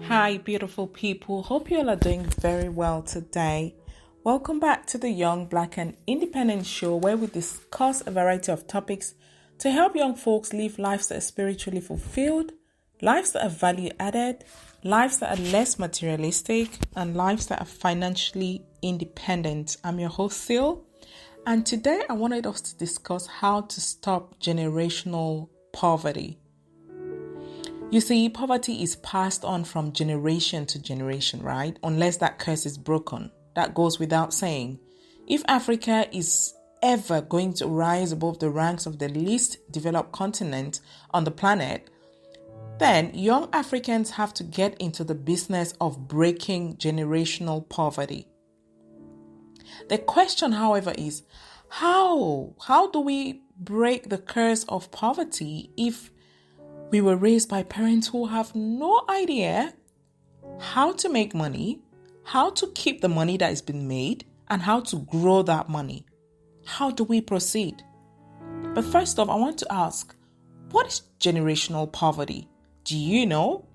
Hi, beautiful people. Hope you all are doing very well today. Welcome back to the Young, Black, and Independent show where we discuss a variety of topics to help young folks live lives that are spiritually fulfilled, lives that are value added, lives that are less materialistic, and lives that are financially independent. I'm your host, Sil, and today I wanted us to discuss how to stop generational poverty. You see, poverty is passed on from generation to generation, right? Unless that curse is broken. That goes without saying. If Africa is ever going to rise above the ranks of the least developed continent on the planet, then young Africans have to get into the business of breaking generational poverty. The question, however, is how? How do we break the curse of poverty if we were raised by parents who have no idea how to make money, how to keep the money that has been made, and how to grow that money? How do we proceed? But first off, I want to ask, what is generational poverty? Do you know?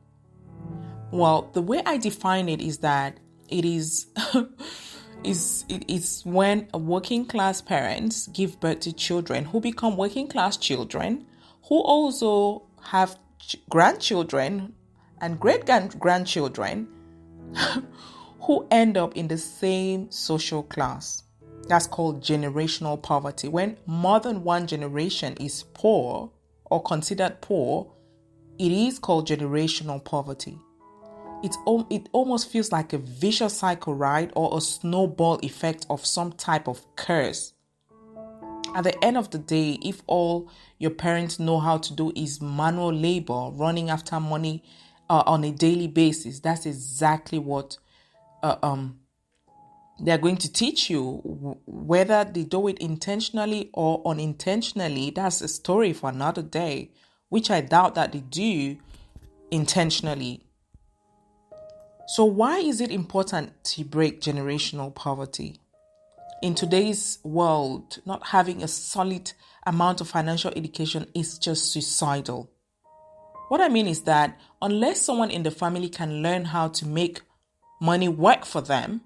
Well, the way I define it is that it is it's when working class parents give birth to children who become working class children who also have grandchildren and great-grandchildren who end up in the same social class. That's called generational poverty. When more than one generation is poor or considered poor, it is called generational poverty. It almost feels like a vicious cycle, right? Or a snowball effect of some type of curse. At the end of the day, if all your parents know how to do is manual labor, running after money on a daily basis, that's exactly what they're going to teach you. Whether they do it intentionally or unintentionally, that's a story for another day, which I doubt that they do intentionally. So why is it important to break generational poverty? In today's world, not having a solid amount of financial education is just suicidal. What I mean is that unless someone in the family can learn how to make money work for them,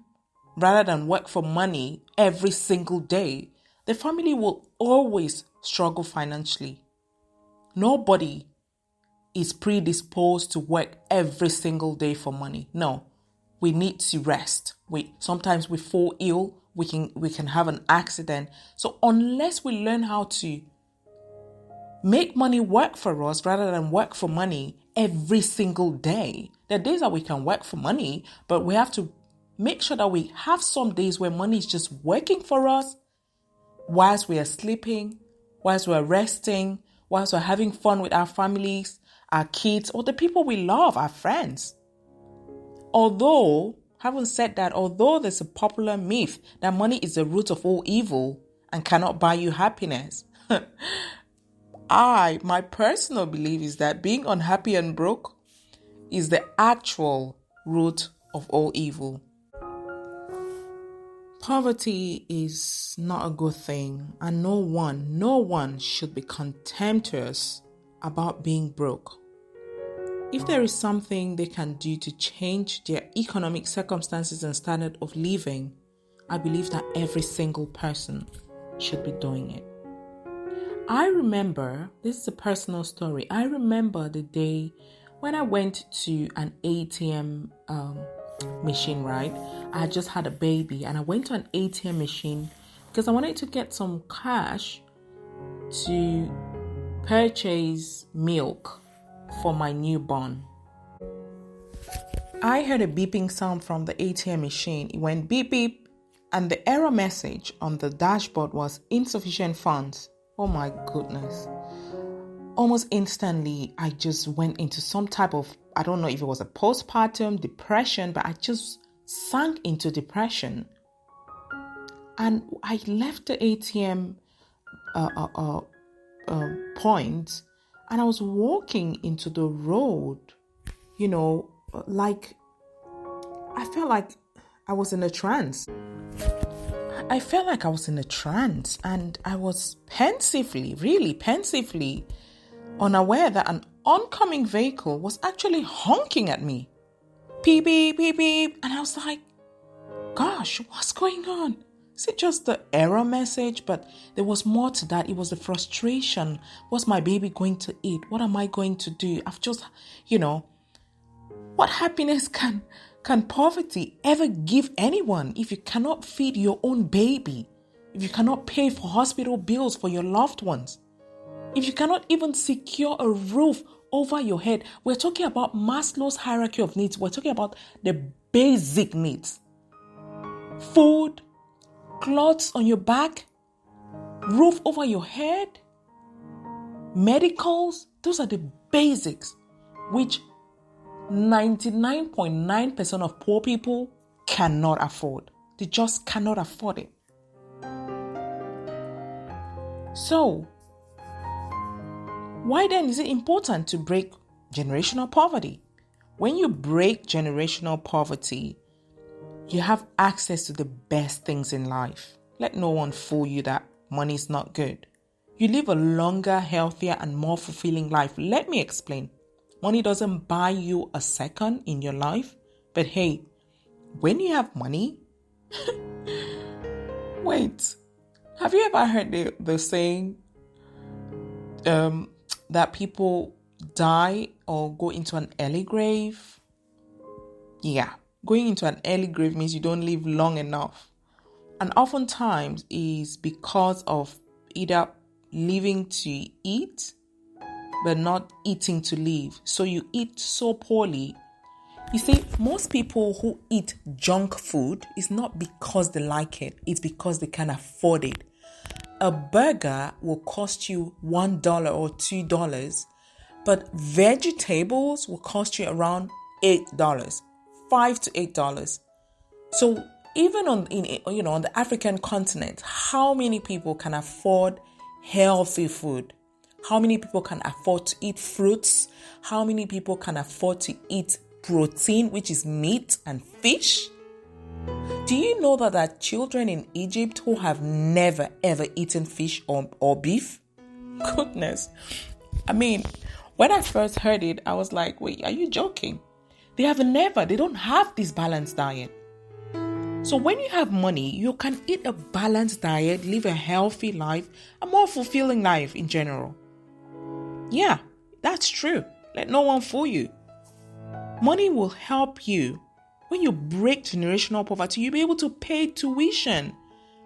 rather than work for money every single day, the family will always struggle financially. Nobody is predisposed to work every single day for money. No, we need to rest. Sometimes we fall ill. We can have an accident. So unless we learn how to make money work for us rather than work for money every single day, there are days that we can work for money, but we have to make sure that we have some days where money is just working for us whilst we are sleeping, whilst we are resting, whilst we're having fun with our families, our kids, or the people we love, our friends. Having said that, although there's a popular myth that money is the root of all evil and cannot buy you happiness, my personal belief is that being unhappy and broke is the actual root of all evil. Poverty is not a good thing, and no one should be contemptuous about being broke. If there is something they can do to change their economic circumstances and standard of living, I believe that every single person should be doing it. I remember, this is a personal story, I remember the day when I went to an ATM machine, right? I had just had a baby and I went to an ATM machine because I wanted to get some cash to purchase milk for my newborn. I heard a beeping sound from the ATM machine. It went beep beep and the error message on the dashboard was insufficient funds. Oh my goodness. Almost instantly, I just went into some type of, I don't know if it was a postpartum depression, but I just sank into depression. And I left the ATM point and I was walking into the road, like I felt like I was in a trance. And I was really pensively unaware that an oncoming vehicle was actually honking at me. beep, beep, beep, beep. And I was like, gosh, what's going on? Is it just the error message? But there was more to that. It was the frustration. What's my baby going to eat? What am I going to do? I've just, what happiness can poverty ever give anyone if you cannot feed your own baby? If you cannot pay for hospital bills for your loved ones? If you cannot even secure a roof over your head? We're talking about Maslow's hierarchy of needs. We're talking about the basic needs. Food, clothes on your back, roof over your head, medicals. Those are the basics which 99.9% of poor people cannot afford. They just cannot afford it. So, why then is it important to break generational poverty? When you break generational poverty, you have access to the best things in life. Let no one fool you that money is not good. You live a longer, healthier, and more fulfilling life. Let me explain. Money doesn't buy you a second in your life. But hey, when you have money... Wait, have you ever heard the saying that people die or go into an early grave? Yeah, going into an early grave means you don't live long enough. And oftentimes is because of either living to eat, but not eating to live. So you eat so poorly. You see, most people who eat junk food is not because they like it. It's because they can afford it. A burger will cost you $1 or $2, but vegetables will cost you around $8, $5 to $8. So even on the African continent, how many people can afford healthy food? How many people can afford to eat fruits? How many people can afford to eat protein, which is meat and fish? Do you know that there are children in Egypt who have never ever eaten fish or beef? Goodness. I mean, when I first heard it, I was like, wait, are you joking? They don't have this balanced diet. So when you have money, you can eat a balanced diet, live a healthy life, a more fulfilling life in general. Yeah, that's true. Let no one fool you. Money will help you. When you break generational poverty, you'll be able to pay tuition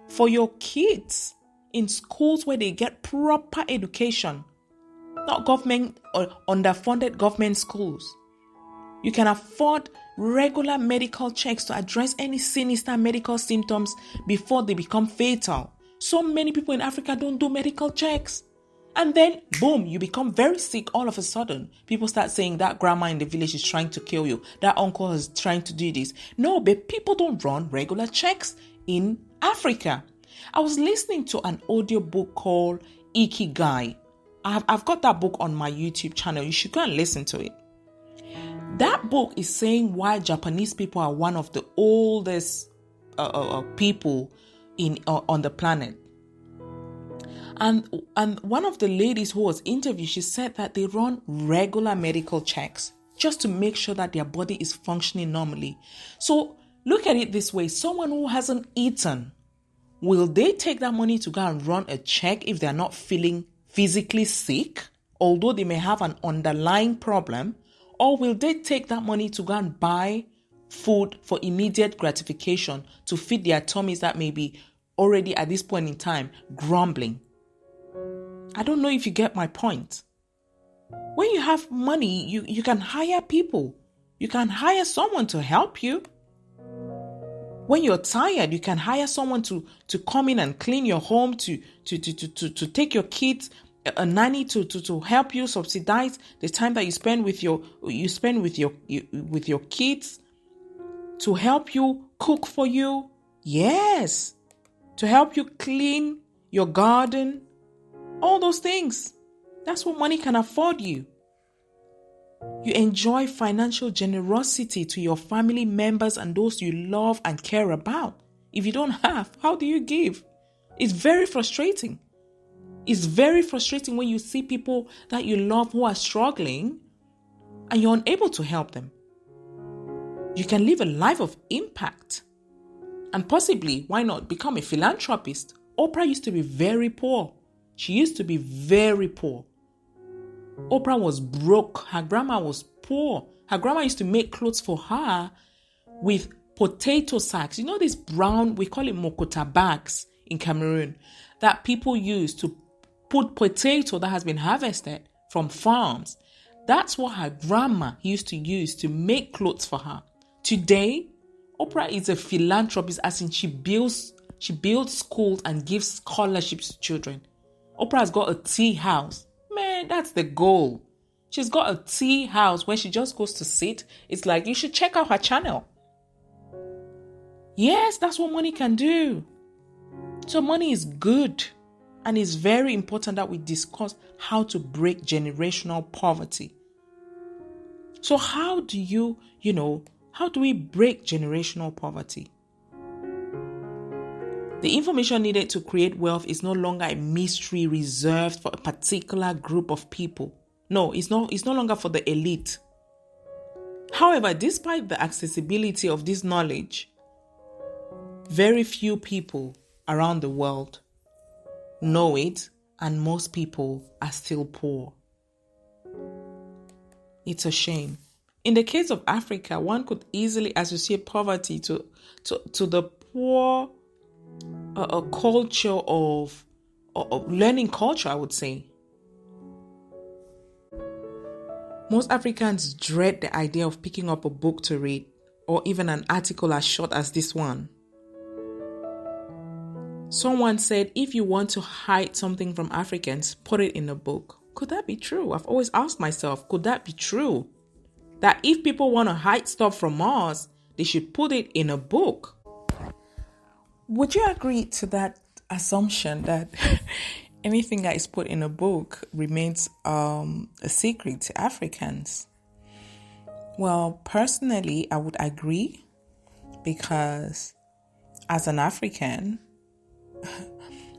for your kids in schools where they get proper education, not government or underfunded government schools. You can afford regular medical checks to address any sinister medical symptoms before they become fatal. So many people in Africa don't do medical checks. And then, boom, you become very sick all of a sudden. People start saying that grandma in the village is trying to kill you. That uncle is trying to do this. No, but people don't run regular checks in Africa. I was listening to an audiobook called Ikigai. I've got that book on my YouTube channel. You should go and listen to it. That book is saying why Japanese people are one of the oldest people on the planet. And one of the ladies who was interviewed, she said that they run regular medical checks just to make sure that their body is functioning normally. So look at it this way. Someone who hasn't eaten, will they take that money to go and run a check if they're not feeling physically sick, although they may have an underlying problem? Or will they take that money to go and buy food for immediate gratification to feed their tummies that may be already at this point in time grumbling? I don't know if you get my point. When you have money, you can hire people. You can hire someone to help you. When you're tired, you can hire someone to come in and clean your home, to take your kids, a nanny to help you subsidize the time that you spend with your kids, to help you cook for you. Yes, to help you clean your garden. All those things. That's what money can afford you. You enjoy financial generosity to your family members and those you love and care about. If you don't have, how do you give? It's very frustrating. It's very frustrating when you see people that you love who are struggling and you're unable to help them. You can live a life of impact. And possibly, why not, become a philanthropist? Oprah used to be very poor. She used to be very poor. Oprah was broke. Her grandma was poor. Her grandma used to make clothes for her with potato sacks. You know these brown, we call it mokota bags in Cameroon, that people use to put potato that has been harvested from farms. That's what her grandma used to use to make clothes for her. Today, Oprah is a philanthropist, as in she builds schools and gives scholarships to children. Oprah has got a tea house. Man, that's the goal. She's got a tea house where she just goes to sit. It's like, you should check out her channel. Yes, that's what money can do. So money is good. And it's very important that we discuss how to break generational poverty. So how do how do we break generational poverty? The information needed to create wealth is no longer a mystery reserved for a particular group of people. No, it's no longer for the elite. However, despite the accessibility of this knowledge, very few people around the world know it, and most people are still poor. It's a shame. In the case of Africa, one could easily associate poverty to the poor culture of learning culture, I would say. Most Africans dread the idea of picking up a book to read, or even an article as short as this one. Someone said, if you want to hide something from Africans, put it in a book. Could that be true? I've always asked myself, could that be true? That if people want to hide stuff from us, they should put it in a book. Would you agree to that assumption that anything that is put in a book remains a secret to Africans? Well, personally, I would agree, because as an African,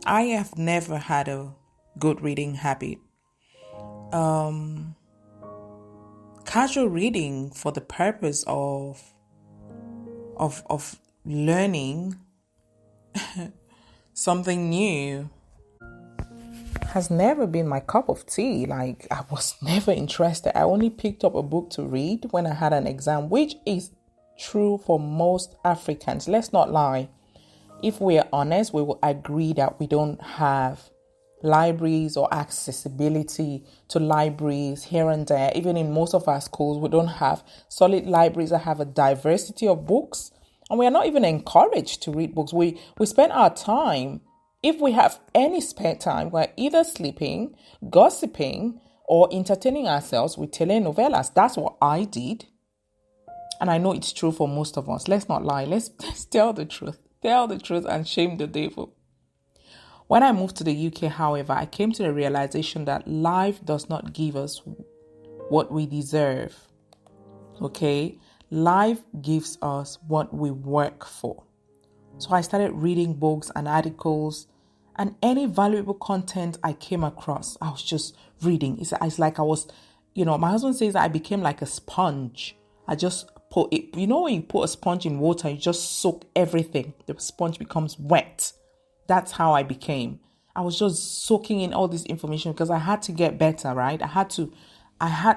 I have never had a good reading habit. Casual reading for the purpose of learning something new has never been my cup of tea. Like, I was never interested. I only picked up a book to read when I had an exam, which is true for most Africans. Let's not lie. If we are honest, we will agree that we don't have libraries or accessibility to libraries here and there. Even in most of our schools, we don't have solid libraries that have a diversity of books. And we are not even encouraged to read books. We spend our time, if we have any spare time, we're either sleeping, gossiping, or entertaining ourselves with telenovelas. That's what I did. And I know it's true for most of us. Let's not lie. Let's tell the truth. Tell the truth and shame the devil. When I moved to the UK, however, I came to the realization that life does not give us what we deserve. Okay? Life gives us what we work for. So I started reading books and articles, and any valuable content I came across, I was just reading. It's like I was, my husband says that I became like a sponge. I just put it, when you put a sponge in water, you just soak everything. The sponge becomes wet. That's how I became. I was just soaking in all this information because I had to get better, right? I had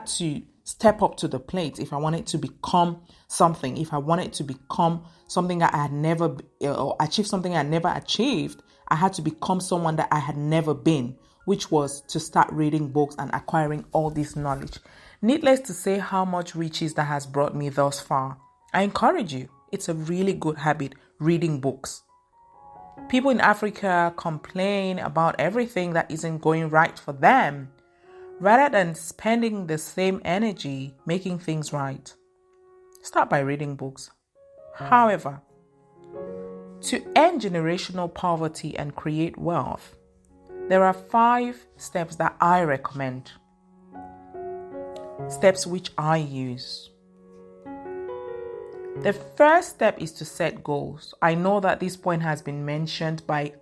to step up to the plate if I wanted to become something. If I wanted to become something that I had never, or achieve something I had never achieved, I had to become someone that I had never been, which was to start reading books and acquiring all this knowledge. Needless to say how much riches that has brought me thus far. I encourage you. It's a really good habit, reading books. People in Africa complain about everything that isn't going right for them, rather than spending the same energy making things right. Start by reading books. However, to end generational poverty and create wealth, there are 5 steps that I recommend. Steps which I use. The first step is to set goals. I know that this point has been mentioned by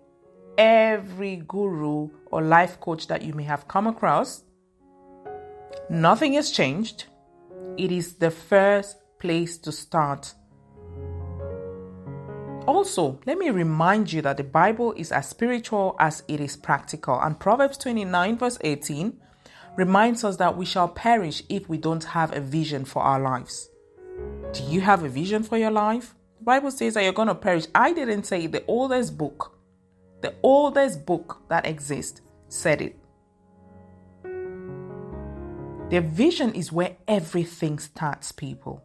every guru or life coach that you may have come across. Nothing has changed. It is the first place to start. Also, let me remind you that the Bible is as spiritual as it is practical. And Proverbs 29 verse 18 reminds us that we shall perish if we don't have a vision for our lives. Do you have a vision for your life? The Bible says that you're going to perish. I didn't say it. The oldest book that exists said it. The vision is where everything starts, people.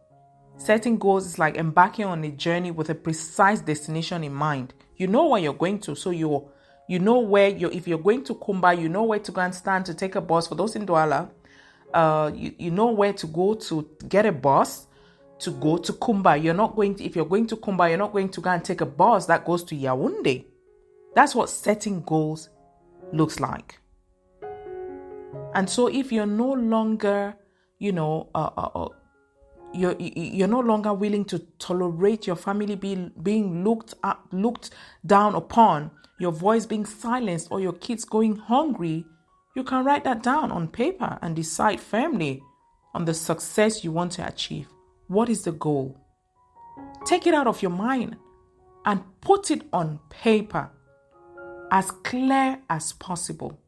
Setting goals is like embarking on a journey with a precise destination in mind. You know where you're going to, so you know where if you're going to Kumba, you know where to go and stand to take a bus. For those in Douala, you know where to go to get a bus to go to Kumba. If you're going to Kumba, you're not going to go and take a bus that goes to Yaoundé. That's what setting goals looks like. And so if you're no longer, you're no longer willing to tolerate your family being looked down upon, your voice being silenced, or your kids going hungry, you can write that down on paper and decide firmly on the success you want to achieve. What is the goal? Take it out of your mind and put it on paper as clear as possible.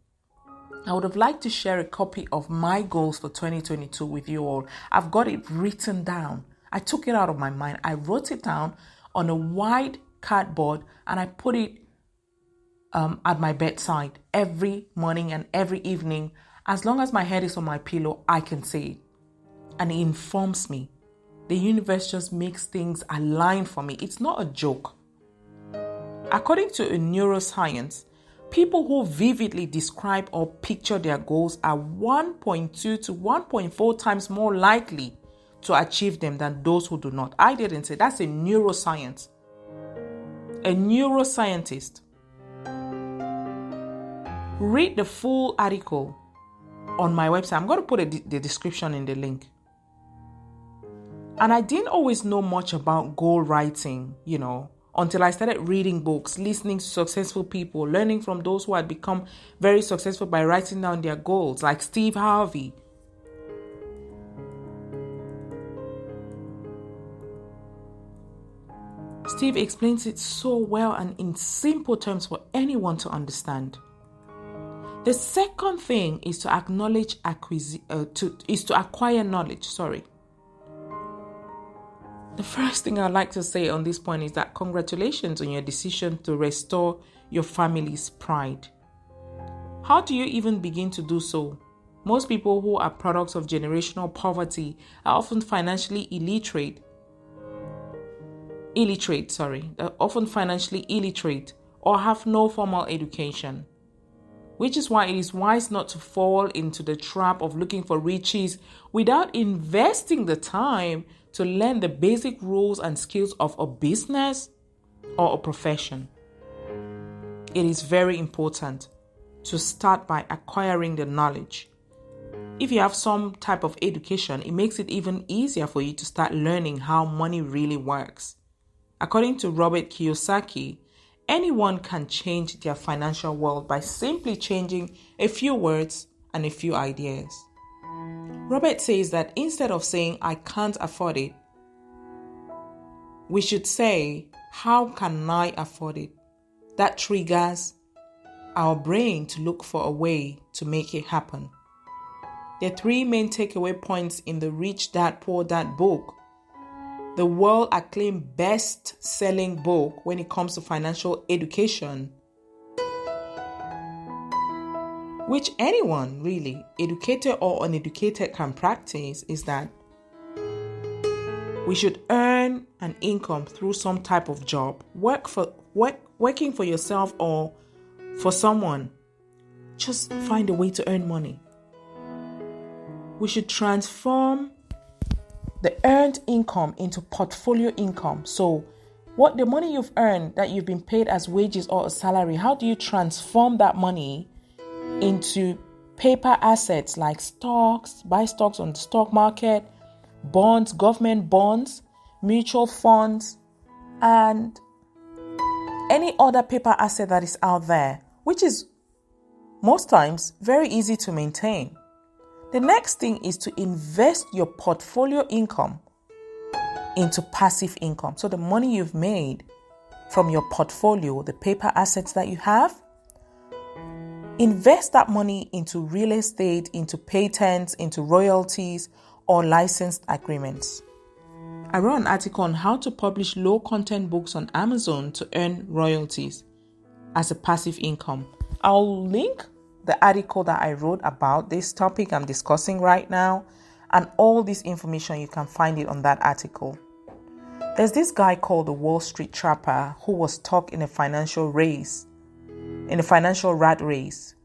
I would have liked to share a copy of my goals for 2022 with you all. I've got it written down. I took it out of my mind. I wrote it down on a white cardboard and I put it at my bedside every morning and every evening. As long as my head is on my pillow, I can see it. And it informs me. The universe just makes things align for me. It's not a joke. According to a neuroscience, people who vividly describe or picture their goals are 1.2 to 1.4 times more likely to achieve them than those who do not. I didn't say that's a neuroscience. A neuroscientist. Read the full article on my website. I'm going to put the description in the link. And I didn't always know much about goal writing, until I started reading books, listening to successful people, learning from those who had become very successful by writing down their goals, like Steve Harvey. Steve explains it so well and in simple terms for anyone to understand. The second thing is to acquire knowledge. The first thing I'd like to say on this point is that congratulations on your decision to restore your family's pride. How do you even begin to do so? Most people who are products of generational poverty are often financially illiterate or have no formal education. Which is why it is wise not to fall into the trap of looking for riches without investing the time to learn the basic rules and skills of a business or a profession. It is very important to start by acquiring the knowledge. If you have some type of education, it makes it even easier for you to start learning how money really works. According to Robert Kiyosaki, anyone can change their financial world by simply changing a few words and a few ideas. Robert says that instead of saying, I can't afford it, we should say, how can I afford it? That triggers our brain to look for a way to make it happen. The three main takeaway points in the Rich Dad Poor Dad book, the world-acclaimed best-selling book when it comes to financial education, which anyone really, educated or uneducated, can practice, is that we should earn an income through some type of job, working for yourself or for someone. Just find a way to earn money. We should transform the earned income into portfolio income. So what the money you've earned that you've been paid as wages or a salary, how do you transform that money into paper assets like stocks, buy stocks on the stock market, bonds, government bonds, mutual funds, and any other paper asset that is out there, which is most times very easy to maintain. The next thing is to invest your portfolio income into passive income. So the money you've made from your portfolio, the paper assets that you have, invest that money into real estate, into patents, into royalties, or licensed agreements. I wrote an article on how to publish low-content books on Amazon to earn royalties as a passive income. I'll link the article that I wrote about this topic I'm discussing right now, and all this information, you can find it on that article. There's this guy called the Wall Street Trapper who was stuck in a financial rat race,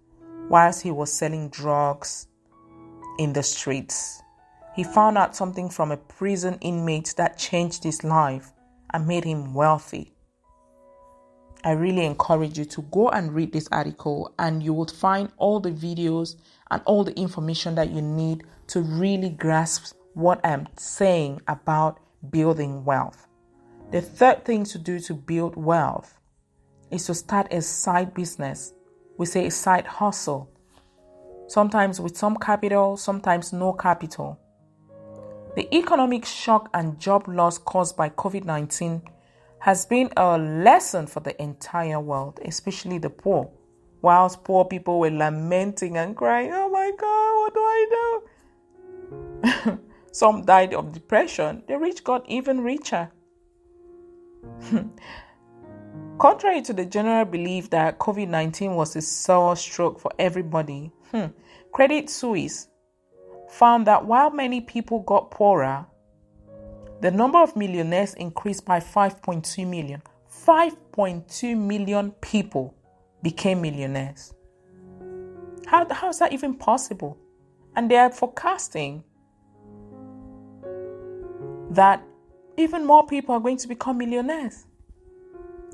whilst he was selling drugs in the streets. He found out something from a prison inmate that changed his life and made him wealthy. I really encourage you to go and read this article, and you will find all the videos and all the information that you need to really grasp what I'm saying about building wealth. The third thing to do to build wealth is to start a side business. We say a side hustle. Sometimes with some capital, sometimes no capital. The economic shock and job loss caused by COVID-19 has been a lesson for the entire world, especially the poor. Whilst poor people were lamenting and crying, "Oh my God, what do I do?" Some died of depression. The rich got even richer. Contrary to the general belief that COVID-19 was a sore stroke for everybody, Credit Suisse found that while many people got poorer, the number of millionaires increased by 5.2 million. 5.2 million people became millionaires. How is that even possible? And they are forecasting that even more people are going to become millionaires.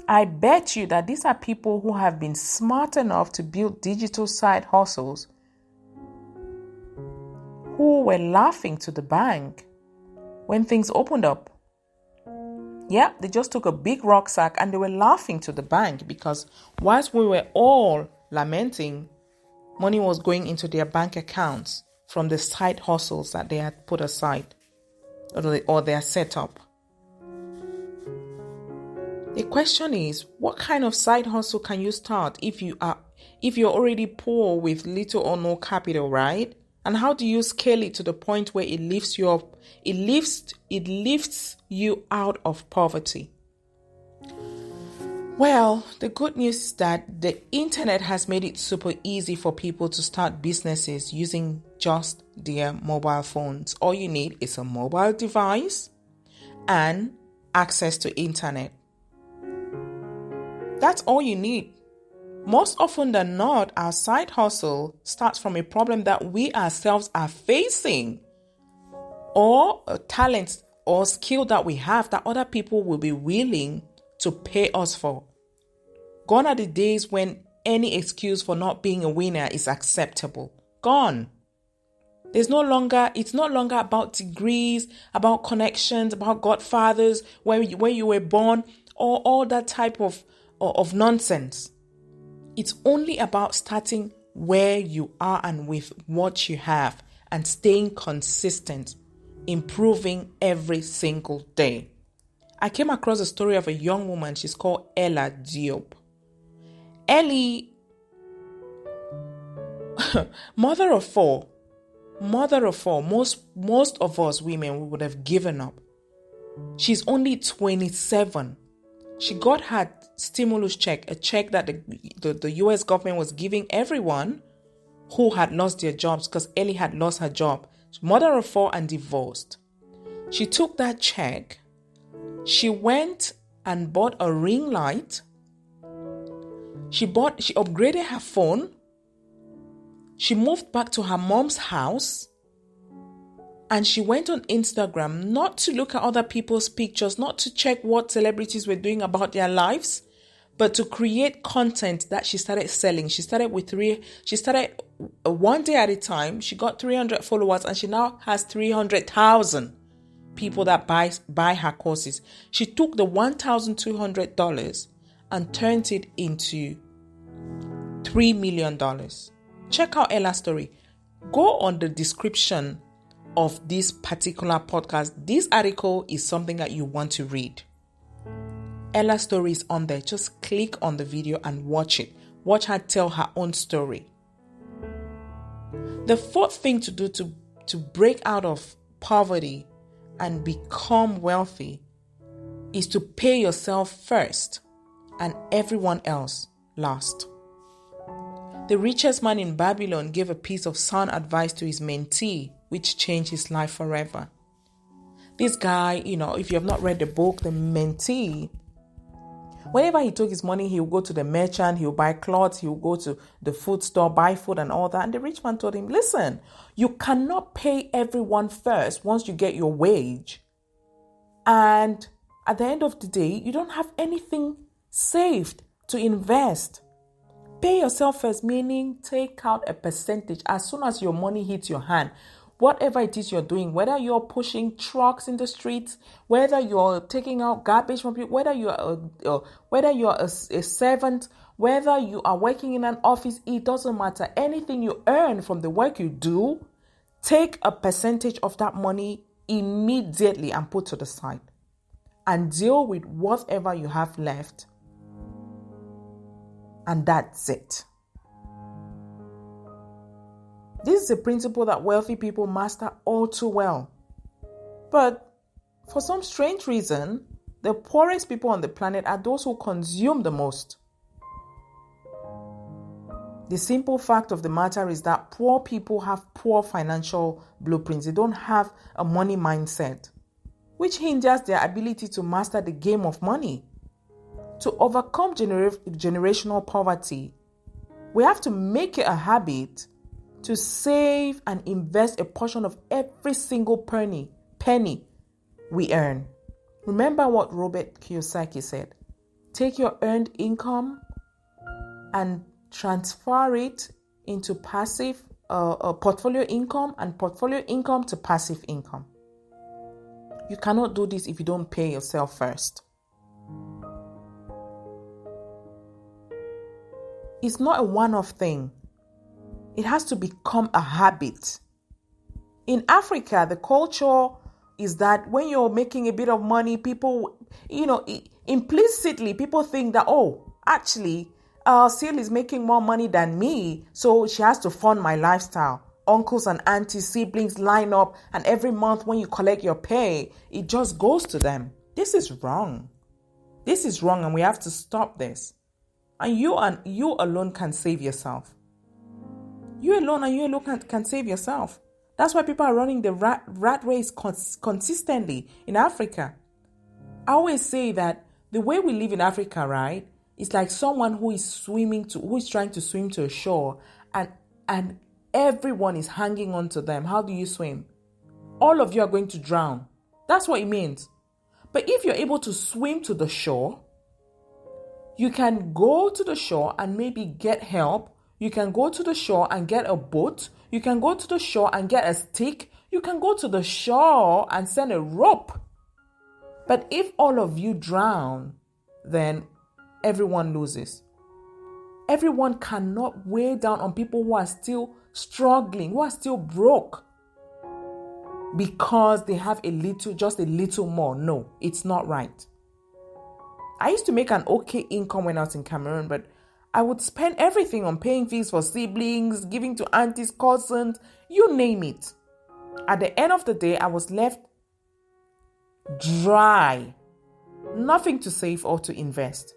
I bet you that these are people who have been smart enough to build digital side hustles, who were laughing to the bank when things opened up. Yeah, they just took a big rucksack and they were laughing to the bank because whilst we were all lamenting, money was going into their bank accounts from the side hustles that they had put aside or they are set up. The question is, what kind of side hustle can you start if you're already poor with little or no capital, right? And how do you scale it to the point where it lifts you up? It lifts you out of poverty. Well, the good news is that the internet has made it super easy for people to start businesses using just their mobile phones. All you need is a mobile device and access to internet. That's all you need. Most often than not, our side hustle starts from a problem that we ourselves are facing, or a talent or skill that we have that other people will be willing to pay us for. Gone are the days when any excuse for not being a winner is acceptable. Gone. It's no longer about degrees, about connections, about godfathers, where you were born, or all that type of nonsense. It's only about starting where you are and with what you have and staying consistent, improving every single day. I came across a story of a young woman. She's called Ella Diop. Ellie, mother of four. Most of us women, we would have given up. She's only 27. She got her stimulus check, a check that the US government was giving everyone who had lost their jobs, because Ellie had lost her job. Mother of four and divorced. She took that check. She went and bought a ring light. She upgraded her phone. She moved back to her mom's house. And she went on Instagram not to look at other people's pictures, not to check what celebrities were doing about their lives, but to create content that she started selling. She started one day at a time. She got 300 followers and she now has 300,000 people that buy her courses. She took the $1,200 and turned it into $3 million. Check out Ella's story. Go on the description of this particular podcast, this article is something that you want to read. Ella's story is on there. Just click on the video and watch it. Watch her tell her own story. The fourth thing to do to break out of poverty and become wealthy is to pay yourself first and everyone else last. The richest man in Babylon gave a piece of sound advice to his mentee, which changed his life forever. This guy, if you have not read the book, The Mentee, whenever he took his money, he would go to the merchant, he would buy clothes, he would go to the food store, buy food and all that. And the rich man told him, listen, you cannot pay everyone first once you get your wage. And at the end of the day, you don't have anything saved to invest. Pay yourself first, meaning take out a percentage as soon as your money hits your hand. Whatever it is you're doing, whether you're pushing trucks in the streets, whether you're taking out garbage from people, whether you're a servant, whether you are working in an office, it doesn't matter. Anything you earn from the work you do, take a percentage of that money immediately and put to the side. And deal with whatever you have left. And that's it. This is a principle that wealthy people master all too well. But for some strange reason, the poorest people on the planet are those who consume the most. The simple fact of the matter is that poor people have poor financial blueprints. They don't have a money mindset, which hinders their ability to master the game of money. To overcome generational poverty, we have to make it a habit to save and invest a portion of every single penny we earn. Remember what Robert Kiyosaki said. Take your earned income and transfer it into passive portfolio income and portfolio income to passive income. You cannot do this if you don't pay yourself first. It's not a one-off thing. It has to become a habit. In Africa, the culture is that when you're making a bit of money, people, implicitly, people think that, actually, Seal is making more money than me, so she has to fund my lifestyle. Uncles and aunties, siblings line up, and every month when you collect your pay, it just goes to them. This is wrong. This is wrong, and we have to stop this. And you alone can save yourself. You alone can save yourself. That's why people are running the rat race consistently in Africa. I always say that the way we live in Africa, right, is like someone who is trying to swim to a shore, and everyone is hanging on to them. How do you swim? All of you are going to drown. That's what it means. But if you're able to swim to the shore, you can go to the shore and maybe get help. You can go to the shore and get a boat. You can go to the shore and get a stick. You can go to the shore and send a rope. But if all of you drown, then everyone loses. Everyone cannot weigh down on people who are still struggling, who are still broke, because they have just a little more. No, it's not right. I used to make an okay income when I was in Cameroon, but I would spend everything on paying fees for siblings, giving to aunties, cousins, you name it. At the end of the day, I was left dry. Nothing to save or to invest.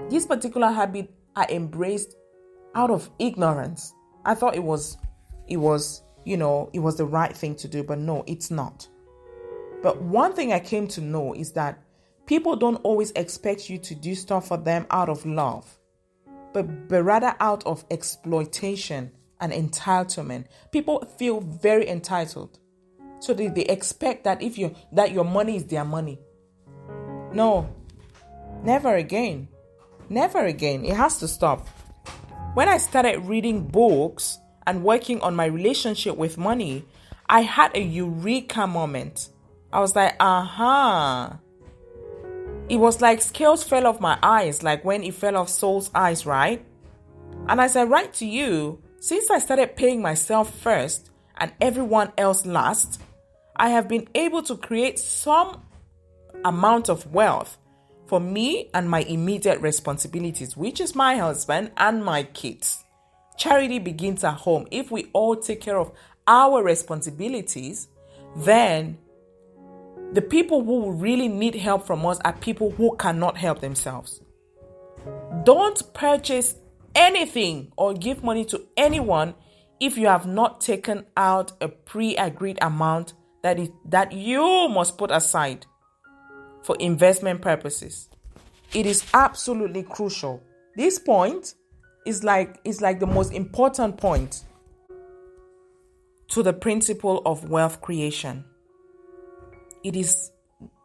This particular habit I embraced out of ignorance. I thought it was the right thing to do, but no, it's not. But one thing I came to know is that people don't always expect you to do stuff for them out of love, but rather out of exploitation and entitlement. People feel very entitled. So they expect that your money is their money. No, never again. Never again. It has to stop. When I started reading books and working on my relationship with money, I had a eureka moment. I was like, aha. It was like scales fell off my eyes, like when it fell off Saul's eyes, right? And as I write to you, since I started paying myself first and everyone else last, I have been able to create some amount of wealth for me and my immediate responsibilities, which is my husband and my kids. Charity begins at home. If we all take care of our responsibilities, then the people who really need help from us are people who cannot help themselves. Don't purchase anything or give money to anyone if you have not taken out a pre-agreed amount that you must put aside for investment purposes. It is absolutely crucial. This point is like the most important point to the principle of wealth creation. It is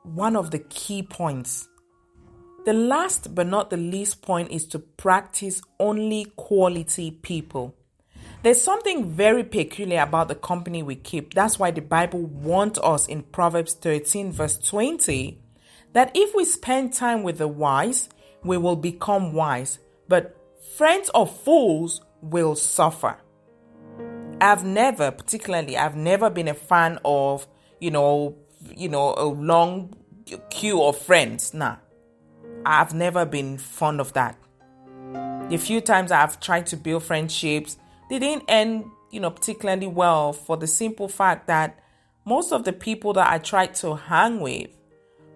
one of the key points. The last but not the least point is to practice only quality people. There's something very peculiar about the company we keep. That's why the Bible warns us in Proverbs 13 verse 20 that if we spend time with the wise, we will become wise, but friends of fools will suffer. I've never been a fan of, a long queue of friends. Nah, I've never been fond of that. The few times I've tried to build friendships, they didn't end, particularly well, for the simple fact that most of the people that I tried to hang with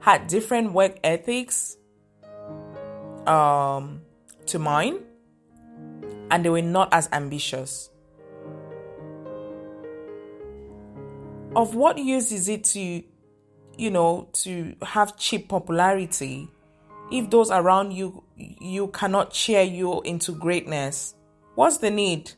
had different work ethics to mine, and they were not as ambitious. Of what use is it to have cheap popularity if those around you cannot cheer you into greatness? What's the need?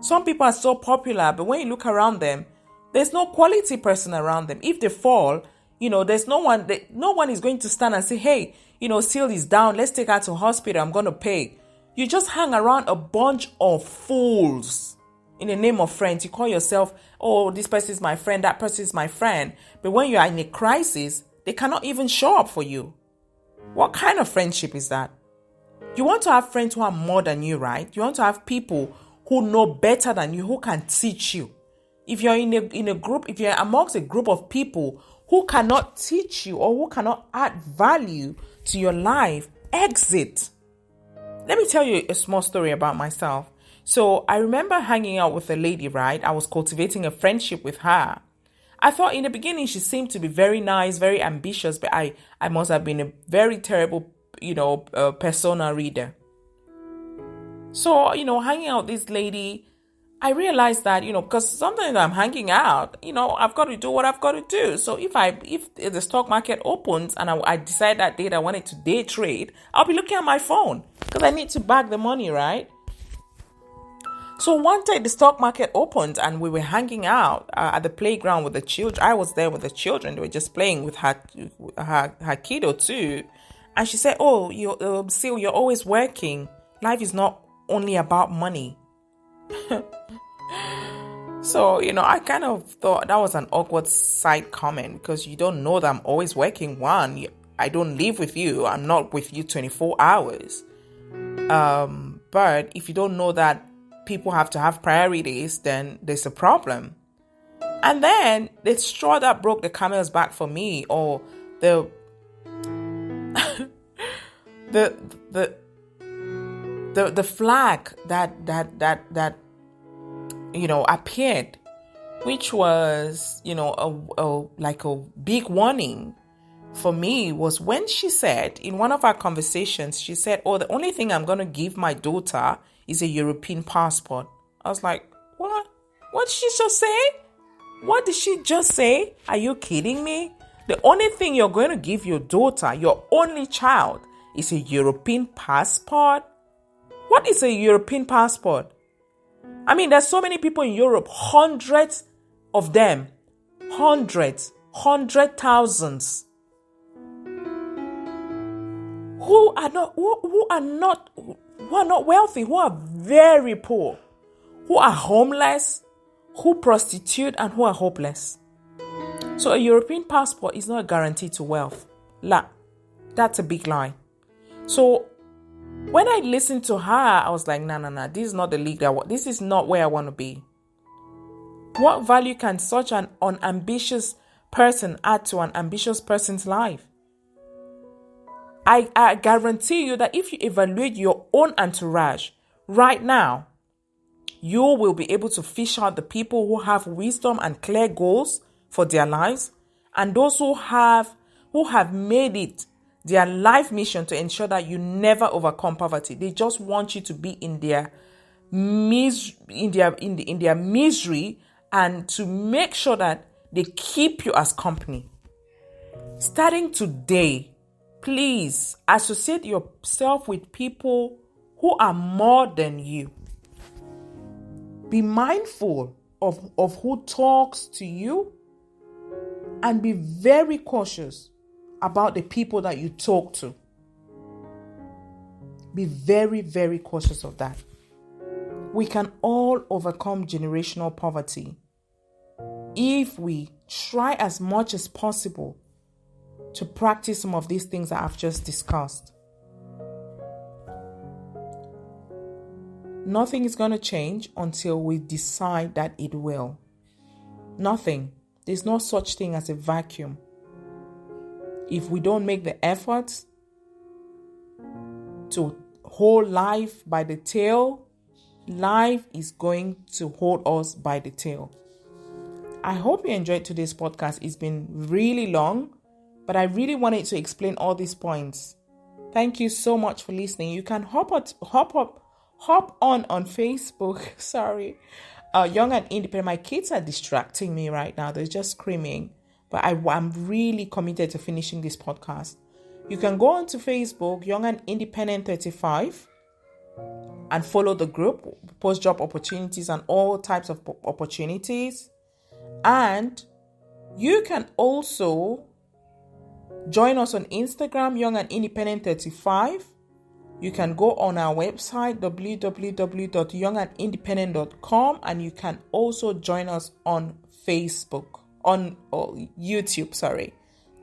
Some people are so popular, but when you look around them, there's no quality person around them. If they fall, there's no one is going to stand and say, hey, Seal is down, let's take her to hospital, I'm going to pay. You just hang around a bunch of fools in the name of friends. You call yourself, oh, this person is my friend, that person is my friend. But when you are in a crisis, they cannot even show up for you. What kind of friendship is that? You want to have friends who are more than you, right? You want to have people who know better than you, who can teach you. If you're in a group, if you're amongst a group of people who cannot teach you or who cannot add value to your life, exit. Let me tell you a small story about myself. So I remember hanging out with a lady, right? I was cultivating a friendship with her. I thought in the beginning she seemed to be very nice, very ambitious, but I must have been a very terrible, persona reader. So, hanging out with this lady, I realized that, because sometimes I'm hanging out, I've got to do what I've got to do. So if the stock market opens and I decide that day that I wanted to day trade, I'll be looking at my phone because I need to bag the money, right? So one day the stock market opened and we were hanging out at the playground with the children. I was there with the children. They were just playing with her kiddo too. And she said, oh, you're always working. Life is not only about money. So, I kind of thought that was an awkward side comment because you don't know that I'm always working. One, I don't live with you. I'm not with you 24 hours. But if you don't know that people have to have priorities, then there's a problem. And then the straw that broke the camel's back for me, or the flag that appeared, which was like a big warning for me, was when she said in one of our conversations, she said, oh, the only thing I'm going to give my daughter is a European passport. I was like, what did she just say? What did she just say? Are you kidding me? The only thing you're going to give your daughter, your only child, is a European passport? What is a European passport? I mean, there's so many people in Europe, hundreds of them, thousands, who are not wealthy, who are very poor, who are homeless, who prostitute, and who are hopeless. So a European passport is not a guarantee to wealth. That's a big lie. So when I listened to her, I was like, no, this is not the league. This is not where I want to be. What value can such an unambitious person add to an ambitious person's life? I guarantee you that if you evaluate your own entourage right now, you will be able to fish out the people who have wisdom and clear goals for their lives, and those who have made it their life mission to ensure that you never overcome poverty. They just want you to be in their misery and to make sure that they keep you as company. Starting today, please associate yourself with people who are more than you. Be mindful of who talks to you, and be very cautious about the people that you talk to. Be very, very cautious of that. We can all overcome generational poverty if we try as much as possible to practice some of these things that I've just discussed. Nothing is going to change until we decide that it will. Nothing. There's no such thing as a vacuum. If we don't make the effort to hold life by the tail, life is going to hold us by the tail. I hope you enjoyed today's podcast. It's been really long, but I really wanted to explain all these points. Thank you so much for listening. You can hop on Facebook. Sorry. Young and Independent. My kids are distracting me right now. They're just screaming. But I'm really committed to finishing this podcast. You can go onto Facebook, Young and Independent 35, and follow the group, post job opportunities and all types of opportunities. And you can also join us on Instagram, Young and Independent 35. You can go on our website, www.youngandindependent.com, and you can also join us on Facebook, on YouTube, sorry.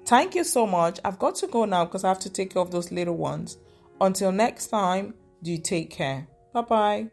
Thank you so much. I've got to go now because I have to take care of those little ones. Until next time, do take care. Bye-bye.